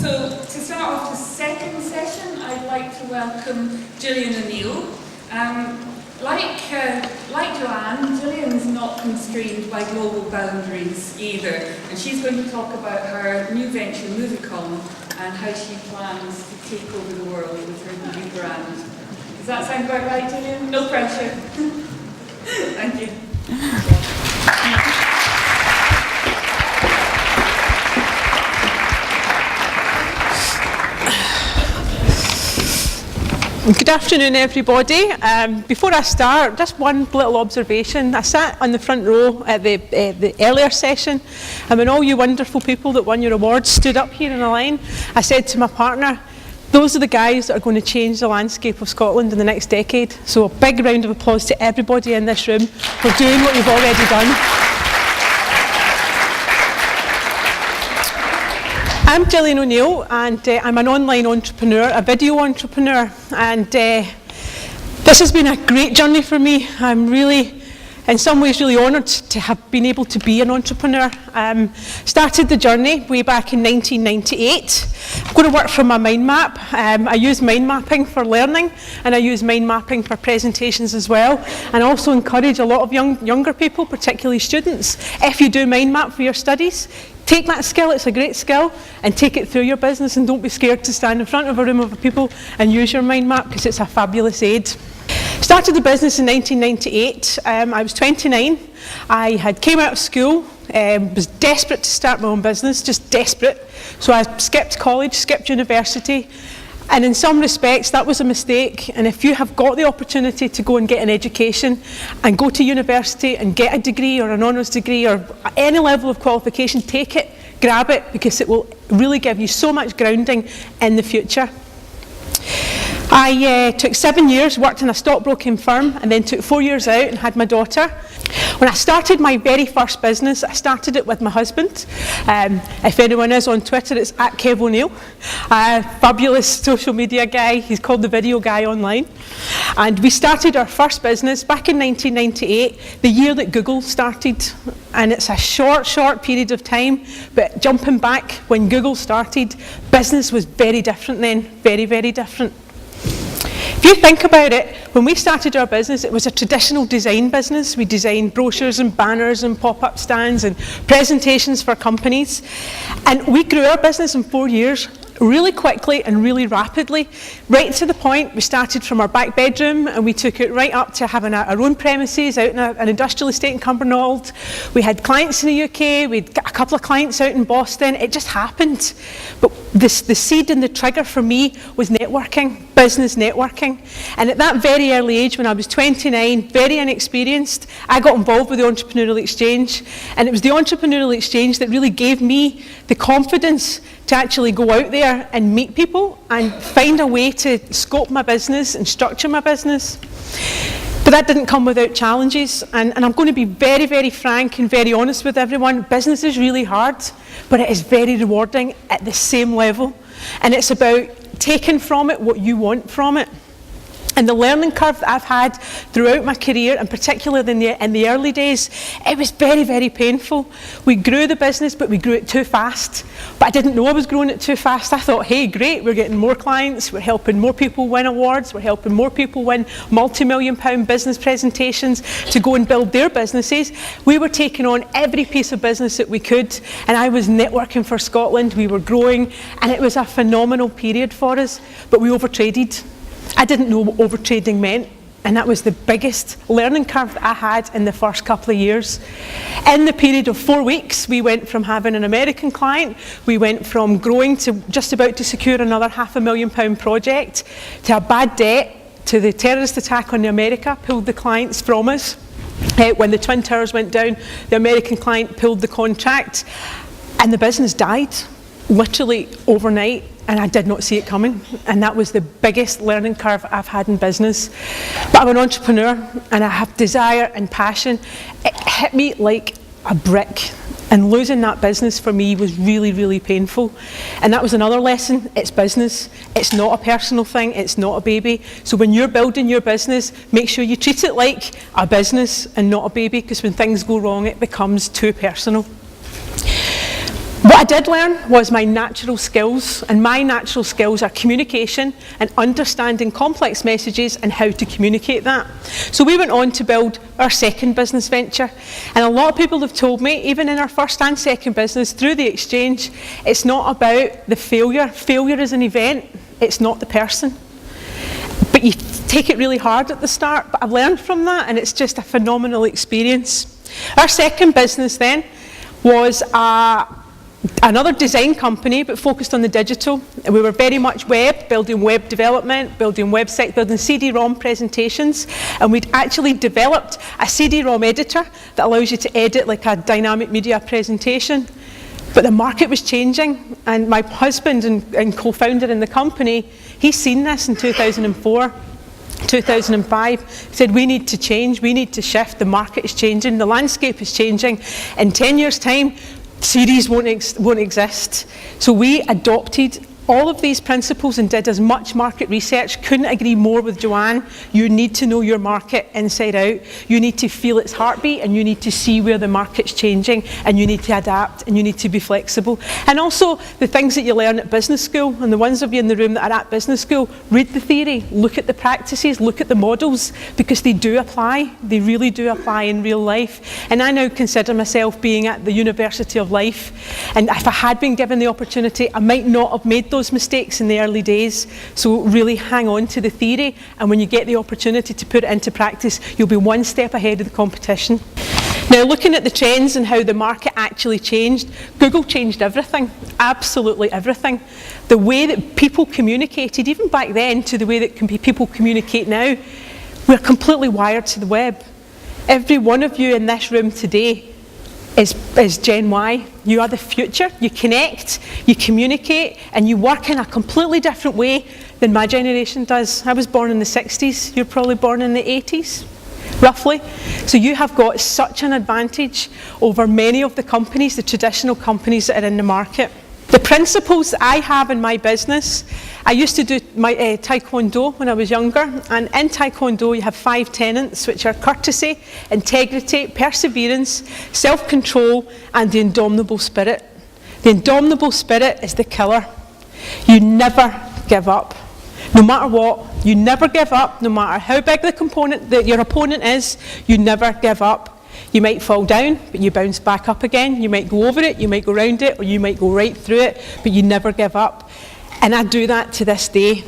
So to start off the second session, I'd like to welcome Gillian O'Neill. Like Joanne, Gillian's not constrained by global boundaries either, and she's going to talk about her new venture, Movicom, and how she plans to take over the world with her new brand. Does that sound about right, Gillian? No pressure. Thank you. Good afternoon, everybody. Before I start, just one little observation. I sat on the front row at the earlier session, and when all you wonderful people that won your awards stood up here in a line, I said to my partner, those are the guys that are going to change the landscape of Scotland in the next decade. So a big round of applause to everybody in this room for doing what you've already done. I'm Gillian O'Neill, and I'm an online entrepreneur, a video entrepreneur, and this has been a great journey for me. I'm really, in some ways, really honoured to have been able to be an entrepreneur. Started the journey way back in 1998. I'm going to work from my mind map. I use mind mapping for learning, and I use mind mapping for presentations as well, and I also encourage a lot of younger people, particularly students, if you do mind map for your studies, take that skill, it's a great skill, and take it through your business, and don't be scared to stand in front of a room of people and use your mind map, because it's a fabulous aid. Started the business in 1998. I was 29. I had came out of school, was desperate to start my own business, just desperate. So I skipped college, skipped university, and in some respects that was a mistake. And if you have got the opportunity to go and get an education and go to university and get a degree or an honours degree or any level of qualification, take it, grab it, because it will really give you so much grounding in the future. I took 7 years, worked in a stockbroking firm, and then took 4 years out and had my daughter. When I started my very first business, I started it with my husband. If anyone is on Twitter, it's @KevO'Neill. Fabulous social media guy. He's called the video guy online. And we started our first business back in 1998, the year that Google started. And it's a short period of time, but jumping back when Google started, business was very different then, very, very different. If you think about it, when we started our business, it was a traditional design business. We designed brochures and banners and pop-up stands and presentations for companies. And we grew our business in 4 years really quickly and really rapidly, right to the point we started from our back bedroom and we took it right up to having our own premises out in an industrial estate in Cumbernauld. We had clients in the UK, we had a couple of clients out in Boston. It just happened. But the seed and the trigger for me was networking, business networking. And at that very early age, when I was 29, very inexperienced, I got involved with the Entrepreneurial Exchange. And it was the Entrepreneurial Exchange that really gave me the confidence to actually go out there and meet people and find a way to scope my business and structure my business. But that didn't come without challenges, and I'm going to be very, very frank and very honest with everyone. Business is really hard, but it is very rewarding at the same level, and it's about taking from it what you want from it. And the learning curve that I've had throughout my career, and particularly in the early days, it was very, very painful. We grew the business, but we grew it too fast. But I didn't know I was growing it too fast. I thought, hey, great, we're getting more clients, we're helping more people win awards, we're helping more people win multi-million-pound business presentations to go and build their businesses. We were taking on every piece of business that we could, and I was networking for Scotland. We were growing, and it was a phenomenal period for us, but we overtraded. I didn't know what overtrading meant, and that was the biggest learning curve that I had in the first couple of years. In the period of 4 weeks, we went from having an American client, we went from growing to just about to secure another £500,000 project, to a bad debt, to the terrorist attack on America pulled the clients from us. When the Twin Towers went down, the American client pulled the contract, and the business died, literally overnight. And I did not see it coming, and that was the biggest learning curve I've had in business. But I'm an entrepreneur, and I have desire and passion. It hit me like a brick, and losing that business for me was really, really painful. And that was another lesson. It's business. It's not a personal thing. It's not a baby. So when you're building your business, make sure you treat it like a business and not a baby, because when things go wrong, it becomes too personal. What I did learn was my natural skills, and my natural skills are communication and understanding complex messages and how to communicate that. So we went on to build our second business venture, and a lot of people have told me, even in our first and second business, through the exchange, it's not about the failure. Failure is an event, it's not the person. But you take it really hard at the start, but I've learned from that, and it's just a phenomenal experience. Our second business then was another design company, but focused on the digital. And we were very much web, building web development, building websites, building CD-ROM presentations. And we'd actually developed a CD-ROM editor that allows you to edit like a dynamic media presentation. But the market was changing, and my husband and co-founder in the company, he's seen this in 2004. 2005, said we need to change, we need to shift, the market is changing, the landscape is changing. In 10 years' time, series won't exist. So we adopted all of these principles and did as much market research. Couldn't agree more with Joanne. You need to know your market inside out. You need to feel its heartbeat, and you need to see where the market's changing, and you need to adapt, and you need to be flexible. And also the things that you learn at business school, and the ones of you in the room that are at business school, read the theory, look at the practices, look at the models, because they do apply. They really do apply in real life. And I now consider myself being at the University of Life. And if I had been given the opportunity, I might not have made those mistakes in the early days. So really hang on to the theory, and when you get the opportunity to put it into practice, you'll be one step ahead of the competition. Now, looking at the trends and how the market actually changed, Google changed everything, absolutely everything. The way that people communicated, even back then, to the way that people communicate now, we're completely wired to the web. Every one of you in this room today is Gen Y. You are the future. You connect, you communicate, and you work in a completely different way than my generation does. I was born in the 60s. You're probably born in the 80s, roughly. So you have got such an advantage over many of the companies, the traditional companies that are in the market. The principles that I have in my business, I used to do my Taekwondo when I was younger, and in Taekwondo you have 5 tenets, which are courtesy, integrity, perseverance, self-control, and the indomitable spirit. The indomitable spirit is the killer. You never give up. No matter what, you never give up. No matter how big the component that your opponent is, you never give up. You might fall down, but you bounce back up again. You might go over it, you might go around it, or you might go right through it, but you never give up. And I do that to this day.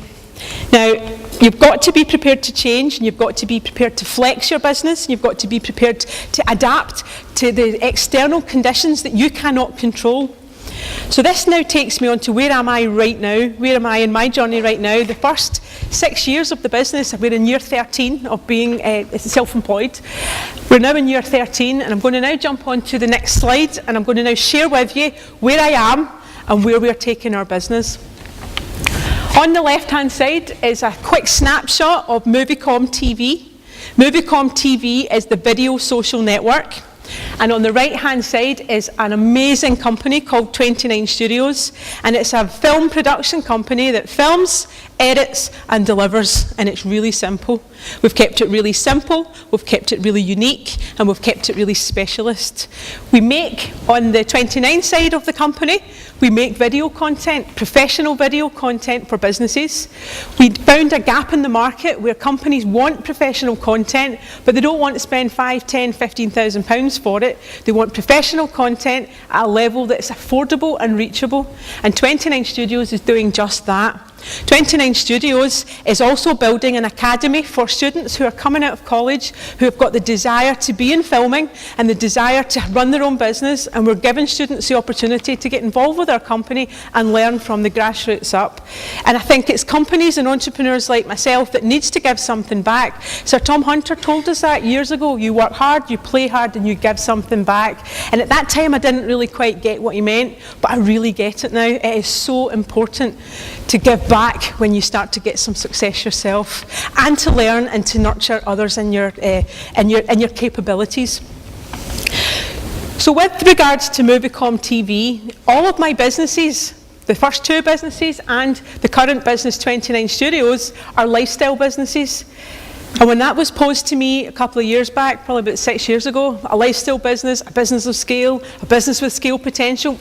Now, you've got to be prepared to change, and you've got to be prepared to flex your business, and you've got to be prepared to adapt to the external conditions that you cannot control. So this now takes me on to where am I right now? Where am I in my journey right now? The first 6 years of the business, we're in year 13 of being self-employed. We're now in year 13, and I'm going to now jump on to the next slide, and I'm going to now share with you where I am and where we're taking our business. On the left-hand side is a quick snapshot of Moviecom TV. Moviecom TV is the video social network. And on the right-hand side is an amazing company called 29 Studios, and it's a film production company that films, edits, and delivers, and it's really simple. We've kept it really simple, we've kept it really unique, and we've kept it really specialist. We make, on the 29 side of the company, we make video content, professional video content for businesses. We found a gap in the market where companies want professional content, but they don't want to spend 5, 10, 15,000 pounds for it. They want professional content at a level that's affordable and reachable. And 29 Studios is doing just that. 29 Studios is also building an academy for students who are coming out of college, who have got the desire to be in filming and the desire to run their own business, and we're giving students the opportunity to get involved with our company and learn from the grassroots up. And I think it's companies and entrepreneurs like myself that needs to give something back. Sir Tom Hunter told us that years ago. You work hard, you play hard, and you give something back. And at that time I didn't really quite get what he meant, but I really get it now. It is so important to give back when you start to get some success yourself, and to learn and to nurture others in your capabilities. So with regards to Moviecom TV, all of my businesses, the first 2 businesses and the current business 29 Studios, are lifestyle businesses. And when that was posed to me a couple of years back, probably about 6 years ago, a lifestyle business, a business of scale, a business with scale potential,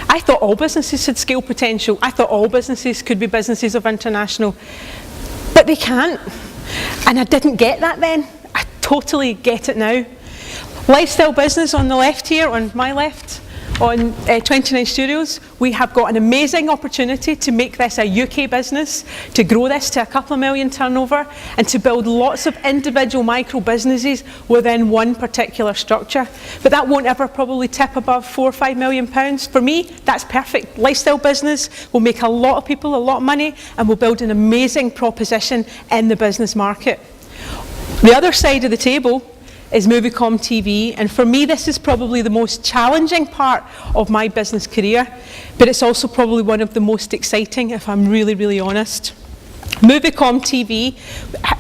I thought all businesses had scale potential. I thought all businesses could be businesses of international, but they can't. And I didn't get that then. I totally get it now. Lifestyle business on the left here, on my left, on 29 Studios, we have got an amazing opportunity to make this a UK business, to grow this to a couple of million turnover, and to build lots of individual micro businesses within one particular structure. But that won't ever probably tip above £4 or £5 million. For me, that's perfect. Lifestyle business will make a lot of people a lot of money, and will build an amazing proposition in the business market. The other side of the table is Moviecom TV, and for me this is probably the most challenging part of my business career, but it's also probably one of the most exciting, if I'm really, really honest. Moviecom TV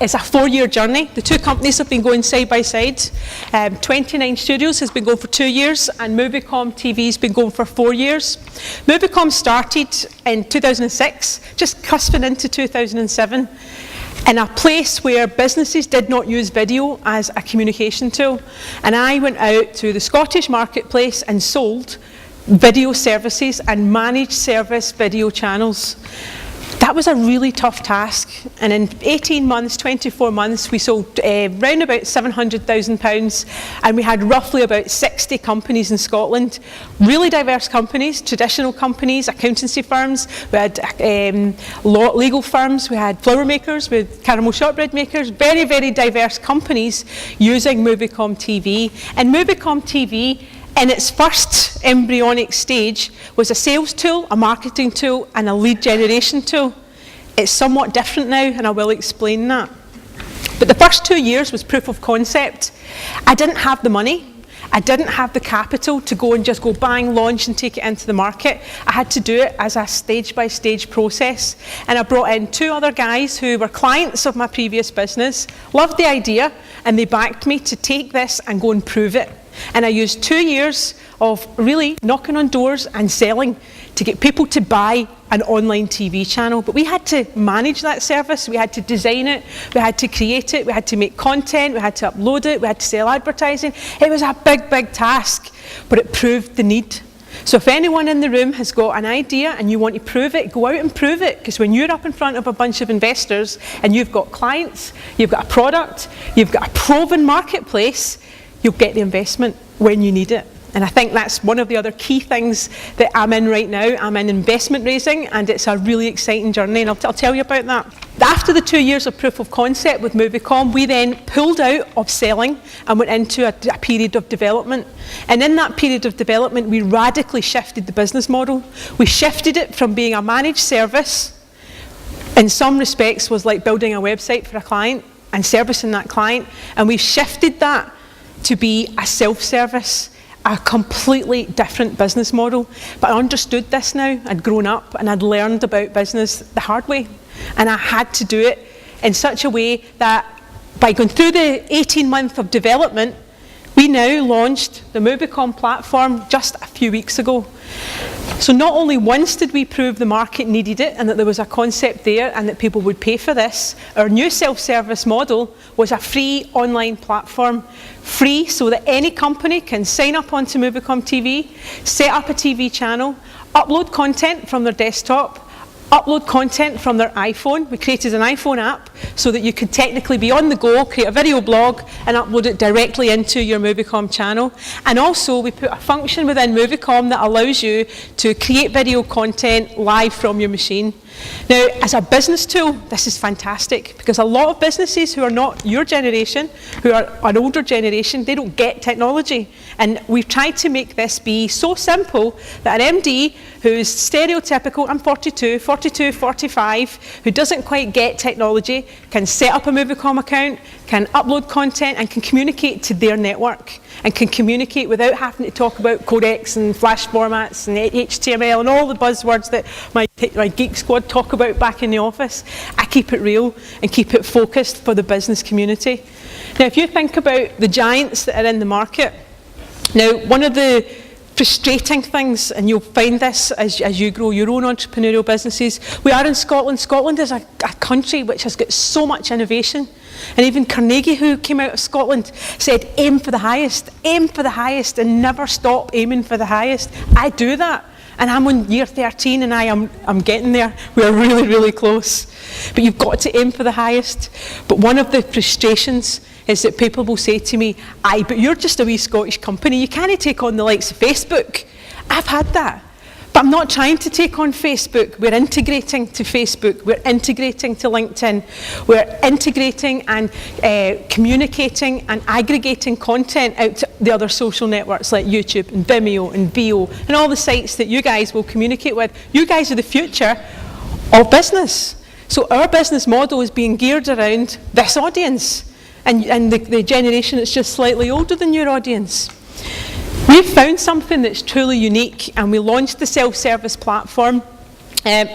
is a 4-year journey. The two companies have been going side by side. 29 Studios has been going for 2 years, and Moviecom TV has been going for 4 years. Moviecom started in 2006, just cusping into 2007. In a place where businesses did not use video as a communication tool. And I went out to the Scottish marketplace and sold video services and managed service video channels. That was a really tough task, and in 18 months, 24 months, we sold round about £700,000, and we had roughly about 60 companies in Scotland, really diverse companies, traditional companies, accountancy firms, we had legal firms, we had flour makers, we had caramel shortbread makers, very, very diverse companies using Moviecom TV. And Moviecom TV, in its first embryonic stage, was a sales tool, a marketing tool, and a lead generation tool. It's somewhat different now, and I will explain that. But the first 2 years was proof of concept. I didn't have the money. I didn't have the capital to go and just go bang, launch and take it into the market. I had to do it as a stage-by-stage process. And I brought in 2 other guys who were clients of my previous business, loved the idea, and they backed me to take this and go and prove it. And I used 2 years of really knocking on doors and selling to get people to buy an online TV channel. But we had to manage that service, we had to design it, we had to create it, we had to make content, we had to upload it, we had to sell advertising. It was a big, big task, but it proved the need. So if anyone in the room has got an idea and you want to prove it, go out and prove it, because when you're up in front of a bunch of investors and you've got clients, you've got a product, you've got a proven marketplace, you'll get the investment when you need it. And I think that's one of the other key things that I'm in right now. I'm in investment raising, and it's a really exciting journey, and I'll tell you about that. After the 2 years of proof of concept with Moviecom, we then pulled out of selling and went into a period of development. And in that period of development, we radically shifted the business model. We shifted it from being a managed service, in some respects was like building a website for a client and servicing that client, and we've shifted that to be a self-service, a completely different business model. But I understood this now. I'd grown up and I'd learned about business the hard way. And I had to do it in such a way that by going through the 18 months of development, we now launched the Moviecom platform just a few weeks ago. So not only once did we prove the market needed it and that there was a concept there and that people would pay for this, our new self-service model was a free online platform. Free so that any company can sign up onto Moviecom TV, set up a TV channel, upload content from their desktop, upload content from their iPhone. We created an iPhone app so that you could technically be on the go, create a video blog and upload it directly into your Moviecom channel. And also we put a function within Moviecom that allows you to create video content live from your machine. Now, as a business tool, this is fantastic, because a lot of businesses who are not your generation, who are an older generation, they don't get technology. And we've tried to make this be so simple that an MD who's stereotypical, I'm 42, 45, who doesn't quite get technology, can set up a Moviecom account, can upload content and can communicate to their network, and can communicate without having to talk about codecs and flash formats and HTML and all the buzzwords that my Geek Squad talk about back in the office. I keep it real and keep it focused for the business community. Now, if you think about the giants that are in the market, now one of the frustrating things, and you'll find this as you grow your own entrepreneurial businesses, we are in Scotland. Scotland is a country which has got so much innovation. And even Carnegie, who came out of Scotland, said aim for the highest, and never stop aiming for the highest. I do that. And I'm on year 13 and I'm getting there. We're really, really close. But you've got to aim for the highest. But one of the frustrations is that people will say to me, aye, but you're just a wee Scottish company. You can't take on the likes of Facebook. I've had that. But I'm not trying to take on Facebook. We're integrating to Facebook. We're integrating to LinkedIn. We're integrating and communicating and aggregating content out to the other social networks like YouTube and Vimeo and Veo and all the sites that you guys will communicate with. You guys are the future of business. So our business model is being geared around this audience and the generation that's just slightly older than your audience. We've found something that's truly unique, and we launched the self-service platform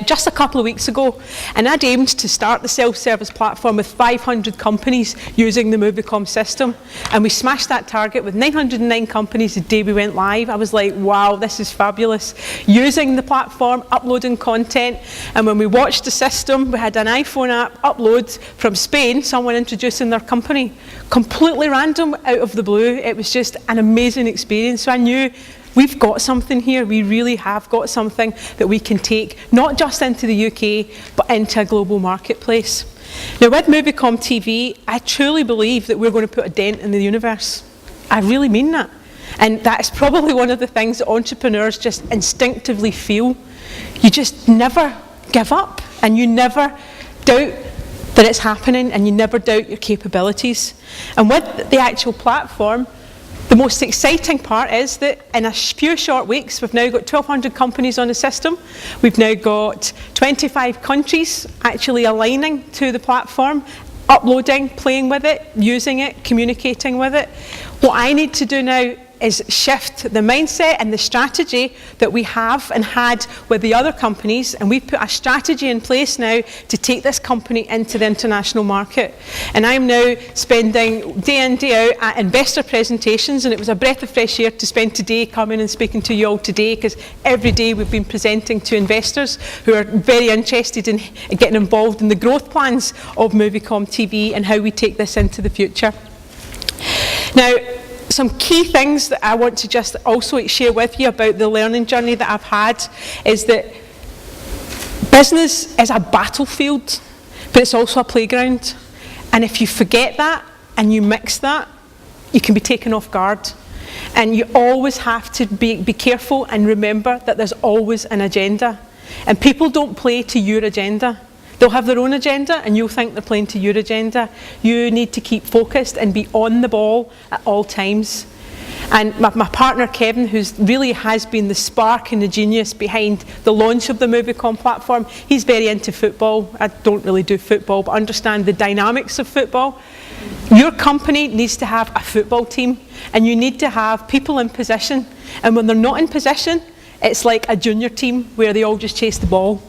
just a couple of weeks ago, and I'd aimed to start the self-service platform with 500 companies using the Movicom system, and we smashed that target with 909 companies the day we went live. I was like, wow, this is fabulous. Using the platform, uploading content, and when we watched the system, we had an iPhone app upload from Spain, someone introducing their company, completely random, out of the blue. It was just an amazing experience. So I knew we've got something here. We really have got something that we can take, not just into the UK, but into a global marketplace. Now, with Movicom TV, I truly believe that we're going to put a dent in the universe. I really mean that. And that's probably one of the things that entrepreneurs just instinctively feel. You just never give up, and you never doubt that it's happening, and you never doubt your capabilities. And with the actual platform, the most exciting part is that in a few short weeks, we've now got 1,200 companies on the system. We've now got 25 countries actually aligning to the platform, uploading, playing with it, using it, communicating with it. What I need to do now is shift the mindset and the strategy that we have and had with the other companies, and we've put a strategy in place now to take this company into the international market. And I'm now spending day in, day out at investor presentations, and it was a breath of fresh air to spend today coming and speaking to you all today, because every day we've been presenting to investors who are very interested in getting involved in the growth plans of Movicom TV and how we take this into the future. Now, some key things that I want to just also share with you about the learning journey that I've had is that business is a battlefield, but it's also a playground. And if you forget that and you mix that, you can be taken off guard. And you always have to be careful and remember that there's always an agenda. And people don't play to your agenda. They'll have their own agenda and you'll think they're playing to your agenda. You need to keep focused and be on the ball at all times. And my partner Kevin, who really has been the spark and the genius behind the launch of the Movicom platform, he's very into football. I don't really do football, but understand the dynamics of football. Your company needs to have a football team, and you need to have people in position. And when they're not in position, it's like a junior team where they all just chase the ball.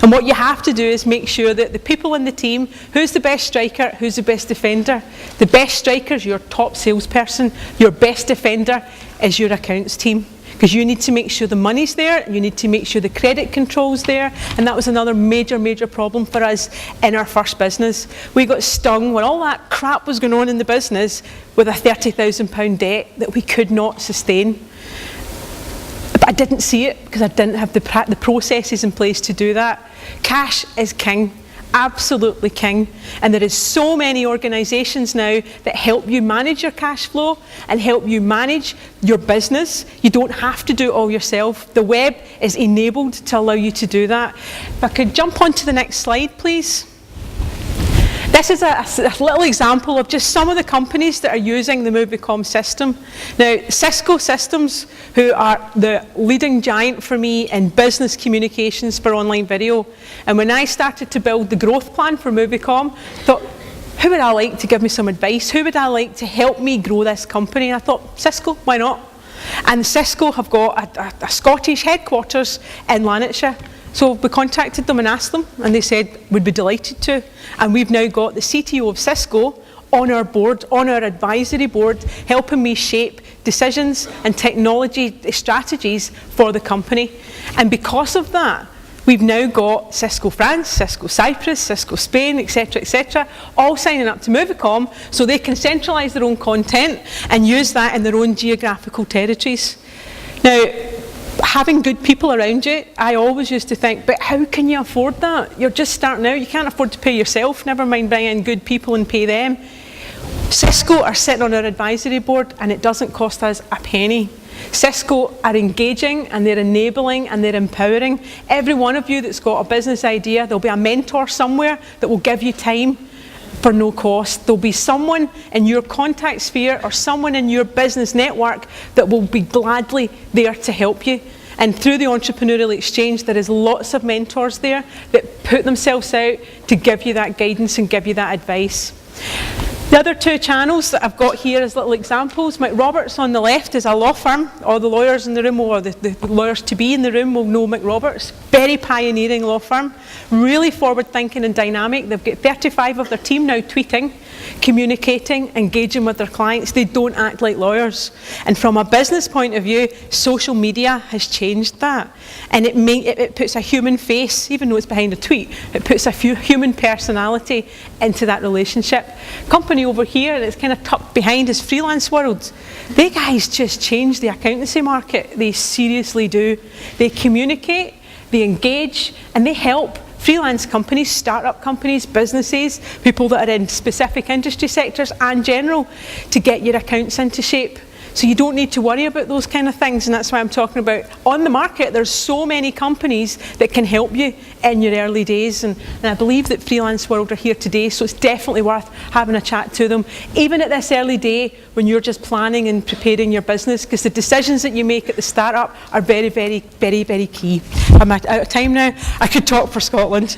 And what you have to do is make sure that the people in the team, who's the best striker, who's the best defender? The best striker is your top salesperson. Your best defender is your accounts team. Because you need to make sure the money's there, you need to make sure the credit control's there, and that was another major problem for us in our first business. We got stung when all that crap was going on in the business with a £30,000 debt that we could not sustain. But I didn't see it because I didn't have the processes in place to do that. Cash is king, absolutely king. And there is so many organisations now that help you manage your cash flow and help you manage your business. You don't have to do it all yourself. The web is enabled to allow you to do that. If I could jump on to the next slide, please. This is a little example of just some of the companies that are using the Movicom system. Now, Cisco Systems, who are the leading giant for me in business communications for online video. And when I started to build the growth plan for Movicom, I thought, who would I like to give me some advice? Who would I like to help me grow this company? And I thought, Cisco, why not? And Cisco have got a Scottish headquarters in Lanarkshire. So we contacted them and asked them, and they said we'd be delighted to. And we've now got the CTO of Cisco on our board, on our advisory board, helping me shape decisions and technology strategies for the company. And because of that, we've now got Cisco France, Cisco Cyprus, Cisco Spain, etc., all signing up to Movicom so they can centralise their own content and use that in their own geographical territories. Now, Having good people around you, I always used to think, but how can you afford that? You're just starting out, you can't afford to pay yourself, never mind bring in good people and pay them. Cisco are sitting on our advisory board and it doesn't cost us a penny. Cisco are engaging and they're enabling and they're empowering. Every one of you that's got a business idea, there'll be a mentor somewhere that will give you time for no cost. There'll be someone in your contact sphere or someone in your business network that will be gladly there to help you. And through the Entrepreneurial Exchange, there is lots of mentors there that put themselves out to give you that guidance and give you that advice. The other two channels that I've got here as little examples, McRoberts on the left is a law firm. All the lawyers in the room, or the lawyers to be in the room will know McRoberts. Very pioneering law firm, really forward thinking and dynamic. They've got 35 of their team now tweeting, communicating, engaging with their clients. They don't act like lawyers. And from a business point of view, social media has changed that. And it puts a human face, even though it's behind a tweet, it puts a human personality into that relationship. Company over here, and it's kind of tucked behind, is Freelance World. They guys just changed the accountancy market. They seriously do. They communicate, they engage, and they help freelance companies, start-up companies, businesses, people that are in specific industry sectors and general, to get your accounts into shape. So you don't need to worry about those kind of things, and that's why I'm talking about on the market. There's so many companies that can help you in your early days, and I believe that Freelance World are here today, so it's definitely worth having a chat to them, even at this early day when you're just planning and preparing your business, because the decisions that you make at the start-up are very, very, very, very key. I'm out of time now. I could talk for Scotland.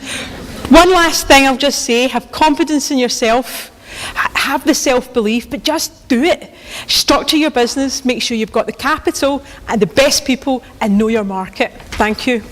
One last thing I'll just say, have confidence in yourself. Have the self-belief, but just do it. Structure your business, make sure you've got the capital and the best people, and know your market. Thank you.